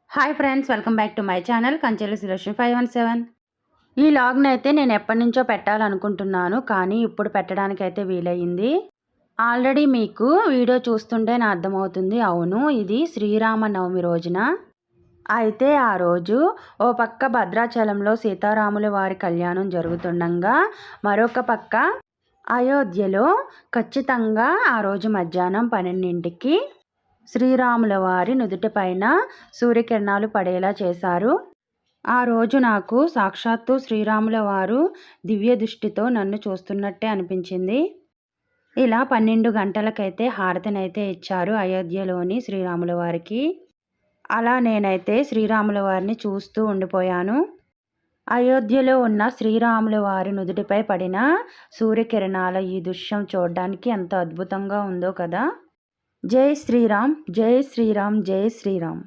Hi friends, welcome back to my channel కంచెలు సురేష్ 517. ఈ లాగ్ని అయితే నేను ఎప్పటి నుంచో పెట్టాలనుకుంటున్నాను, కానీ ఇప్పుడు పెట్టడానికైతే వీలయ్యింది. ఆల్రెడీ మీకు వీడియో చూస్తుంటే నా అర్థమవుతుంది. అవును, ఇది శ్రీరామనవమి రోజున. అయితే ఆ రోజు ఓ పక్క భద్రాచలంలో సీతారాముల వారి కళ్యాణం జరుగుతుండగా, మరొక పక్క అయోధ్యలో ఖచ్చితంగా ఆ రోజు మధ్యాహ్నం 12ంటికి శ్రీరాముల వారి నుదుటిపైన సూర్యకిరణాలు పడేలా చేశారు. ఆ రోజు నాకు సాక్షాత్తు శ్రీరాముల వారు దివ్య దృష్టితో నన్ను చూస్తున్నట్టే అనిపించింది. ఇలా 12 గంటలకైతే హారతినైతే ఇచ్చారు అయోధ్యలోని శ్రీరాముల వారికి. అలా నేనైతే శ్రీరాముల వారిని చూస్తూ ఉండిపోయాను. అయోధ్యలో ఉన్న శ్రీరాముల వారి నుదుటిపై పడిన సూర్యకిరణాల ఈ దృశ్యం చూడడానికి ఎంత అద్భుతంగా ఉందో కదా. జై శ్రీరామ్, జై శ్రీరామ్, జై శ్రీరామ్.